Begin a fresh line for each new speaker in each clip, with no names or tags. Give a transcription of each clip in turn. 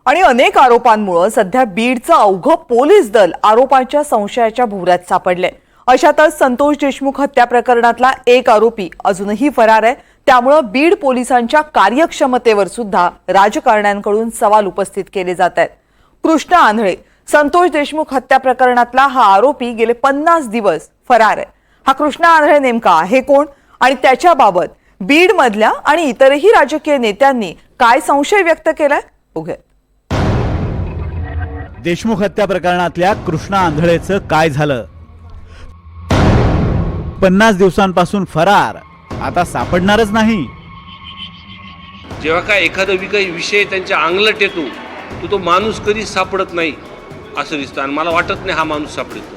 आणि अनेक आरोपांमुळे सध्या बीडचं अवघं पोलीस दल आरोपांच्या संशयाच्या भोवऱ्यात सापडले। अशातच संतोष देशमुख हत्या प्रकरणातला एक आरोपी अजूनही फरार आहे। त्यामुळे बीड पोलिसांच्या कार्यक्षमतेवर सुद्धा राजकारण्यांकडून सवाल उपस्थित केले जात आहेत। कृष्ण आंधळे संतोष देशमुख हत्या प्रकरणातला हा आरोपी गेले 50 दिवस फरार आहे। हा कृष्ण आंधळे नेमका आहे कोण आणि त्याच्याबाबत बीड मधल्या आणि इतरही राजकीय नेत्यांनी काय संशय व्यक्त केलाय बघूया।
देशमुख हत्या प्रकरणातल्या कृष्ण आंधळेचं काय झालं? 50 दिवसांपासून फरार, आता सापडणारच नाही।
जेव्हा काय एखादा विषय त्यांच्या अंगलट येतो तो माणूस कधी सापडत नाही असं दिसतं आणि मला वाटत नाही हा माणूस सापडतो।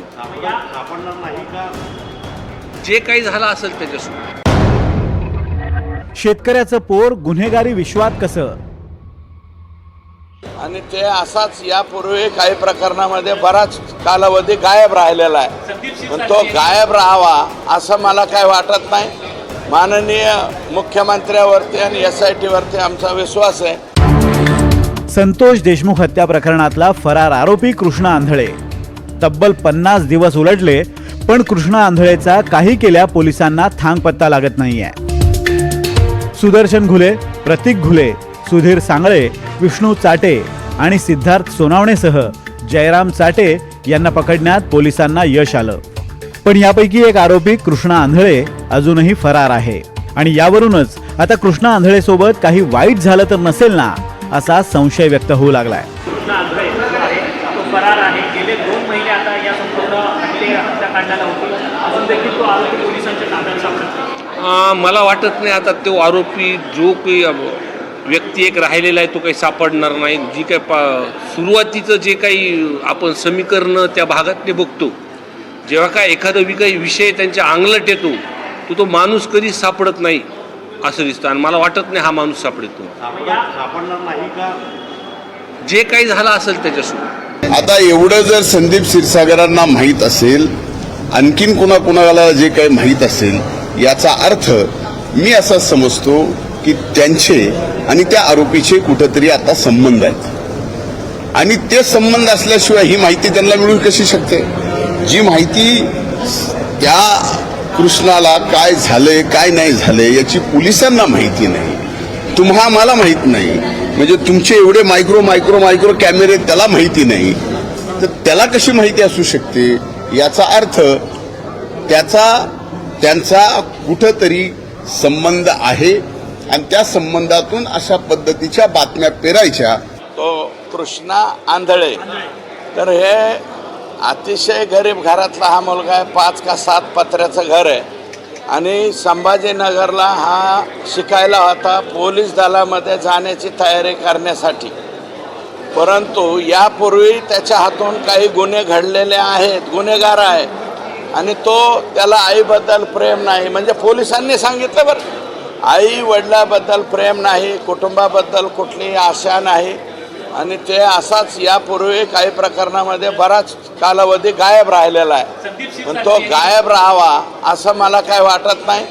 जे काही झालं असेल त्याच्यासोबत।
शेतकऱ्याचं पोर गुन्हेगारी विश्वात कसं?
आणि ते असाच यापूर्वी काही प्रकरणामध्ये बराच कालावधी गायब राहिलेला आहे, पण तो गायब राहावा असं मला काय वाटत नाही। माननीय मुख्यमंत्र्यावरती आणि SIT वरती आमचा विश्वास आहे।
संतोष देशमुख हत्या प्रकरणातला फरार आरोपी कृष्ण आंधळे तब्बल 50 दिवस उलटले, पण कृष्ण आंधळेचा काही केल्या पोलिसांना थांग पत्ता लागत नाहीये। सुदर्शन घुले, प्रतीक घुले, सुधीर सांगळे, विष्णू चाटे आणि सिद्धार्थ सोनावणेसह जयराम चाटे यांना पकडण्यात पोलिसांना यश आलं, पण यापैकी एक आरोपी कृष्ण आंधळे अजूनही फरार आहे। आणि यावरूनच आता कृष्ण आंधळे सोबत काही वाईट झालं तर नसेल ना, असा संशय व्यक्त होऊ लागलाय।
कृष्ण आंधळे तो फरार आहे। गेले 2 महिने आता या संपूर्ण हत्याकांडाला होती, अजून देखील तो आरोपी पोलिसांच्या ताब्यात सापडतो।
मला वाटत नाही आता तो आरोपी जो काही व्यक्ती एक राहिलेला आहे तो काही सापडणार नाही। जी काही सुरुवातीचं जे काही आपण समीकरण त्या भागातले बघतो, जेव्हा काय एखादा विषय त्यांच्या अंगलट येतो तो माणूस कधी सापडत नाही असं दिसतं आणि मला वाटत नाही हा माणूस सापडतो। जे काही झालं असेल त्याच्यासोबत।
आता एवढं जर संदीप क्षीरसागरांना माहीत असेल, आणखीन कुणाला जे काही माहीत असेल, याचा अर्थ मी असा समजतो की त्यांचे आणि त्या आरोपीचे कुठेतरी आता संबंध आहेत आणि ते संबंध असल्याशिवाय ही माहिती त्यांना मिळू कशी शकते? जी माहिती त्या कृष्णाला काय झालंय काय नाही झालंय याची पोलिसांना माहिती नाही, मला माहित नाही, म्हणजे तुमचे एवढे मायक्रो कॅमेरे त्याला माहिती नाही, तर त्याला कशी माहिती असू शकते? याचा अर्थ त्यांचा कुठंतरी संबंध आहे आणि त्या संबंधातून अशा पद्धतीच्या बातम्या पेरायच्या।
तो कृष्णा आंधळे तर हे अतिशय गरीब घरातला हा मुलगा आहे। 5 का 7 पत्र्याचं घर आहे आणि संभाजीनगरला हा शिकायला होता पोलीस दलामध्ये जाण्याची तयारी करण्यासाठी, परंतु यापूर्वी त्याच्या हातून काही गुन्हे घडलेले आहेत, गुन्हेगार आहे आणि त्याला आईबद्दल प्रेम नाही, म्हणजे पोलिसांनी सांगितलं बरं, आई वडिलाबद्दल प्रेम नाही, कुटुंबाबद्दल कुठलीही आशा नाही आणि ते असाच यापूर्वी काही प्रकरणामध्ये बराच कालावधी गायब राहिलेला आहे, पण तो गायब राहावा असं मला काय वाटत नाही।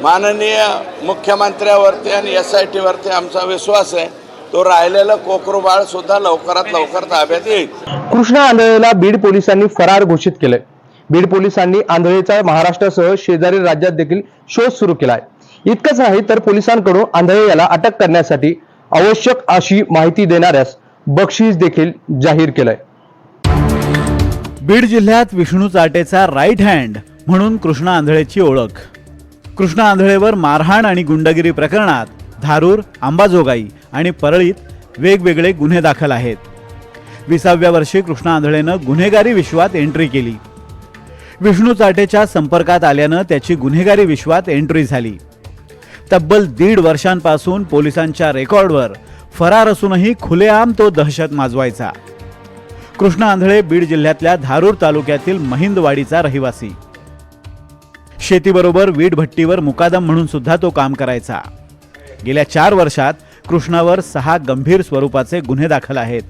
माननीय मुख्यमंत्र्यावरती आणि SIT वरती आमचा विश्वास आहे। तो राहिलेलं कोकरू बाळ सुद्धा लवकरात लवकर ताब्यात येईल।
कृष्ण आंधळेला बीड पोलिसांनी फरार घोषित केले। बीड पोलिसांनी आंधळेचा महाराष्ट्रासह शेजारी राज्यात देखील शोध सुरू केलाय। इतकंच नाही तर पोलिसांकडून आंधळे याला अटक करण्यासाठी आवश्यक अशी माहिती देणाऱ्यास बक्षीस देखील जाहीर केलंय।
बीड जिल्ह्यात विष्णू चाटेचा राईट हँड म्हणून कृष्ण आंधळेची ओळख। कृष्ण आंधळेवर मारहाण आणि गुंडगिरी प्रकरणात धारूर, अंबाजोगाई आणि परळीत वेगवेगळे गुन्हे दाखल आहेत। 20व्या वर्षी कृष्ण आंधळेनं गुन्हेगारी विश्वात एंट्री केली। विष्णू चाटेच्या संपर्कात आल्यानं त्याची गुन्हेगारी विश्वात एंट्री झाली। तब्बल 1.5 वर्षांपासून पोलिसांच्या रेकॉर्डवर फरार असूनही खुलेआम तो दहशत माजवायचा। कृष्ण आंधळे बीड जिल्ह्यातल्या धारूर तालुक्यातील महिंदवाडीचा रहिवासी। शेतीबरोबर वीट भट्टीवर मुकादम म्हणून सुद्धा तो काम करायचा। गेल्या 4 वर्षात कृष्णावर 6 गंभीर स्वरूपाचे गुन्हे दाखल आहेत।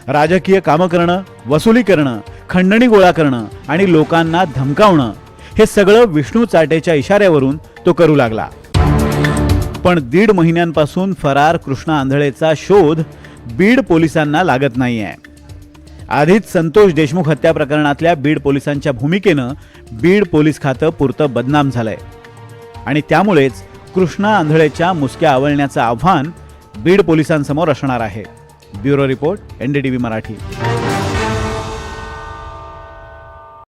राजकीय कामं करणं, वसुली करणं, खंडणी गोळा करणं आणि लोकांना धमकावणं हे सगळं विष्णू चाटेच्या इशाऱ्यावरून तो करू लागला। पण 1.5 महिन्यांपासून फरार कृष्ण आंधळेचा शोध बीड पोलिसांना लागत नाहीये. आधीच संतोष देशमुख हत्या प्रकरणातल्या बीड पोलिसांच्या भूमिकेनं बीड पोलीस खातं पुरतं बदनाम झालंय आणि त्यामुळेच कृष्णा आंधळेच्या मुसक्या आवळण्याचं आव्हान बीड पोलिसांसमोर असणार आहे. Bureau report, NDTV Marathi.